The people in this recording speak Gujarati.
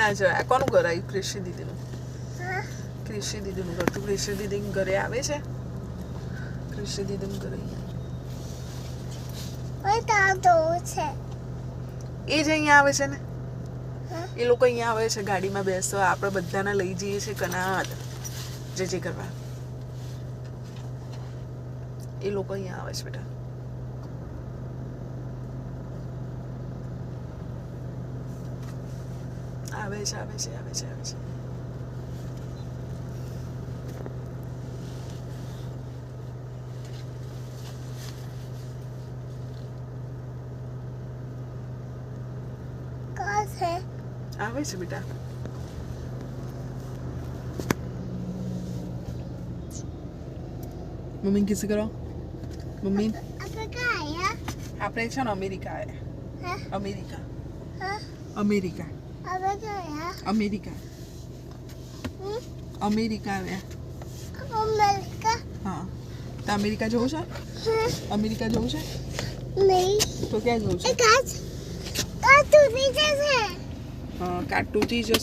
ના જવાય. કોનું ઘર આવ્યું? ક્રિશી દીદીનું. ક્રિશી દીદીનું ઘર. તું ક્રિશી દીદી ઘરે આવે છે? ક્રિશી દીદીનું ઘરે એ જ અહીંયા આવે છે ને. એ લોકો અહીંયા આવે છે ગાડીમાં બેસવા. આપણે બધાને લઈ જઈએ છીએ કનાદ જે કરવા. એ લોકો અહીંયા આવે છે બેટા. આવે છે આવે છે આવે છે આવે છે. આવે છે બેટા. મમ્મી કિસ કરો. મમ્મી આપણે છે ને અમેરિકા આવ્યા. અમેરિકા અમેરિકા અમેરિકા અમેરિકા આવ્યા. હા તો અમેરિકા જવું છે? અમેરિકા જવું છે? તો ક્યાં જવું છે? હા કાટુથી જશે.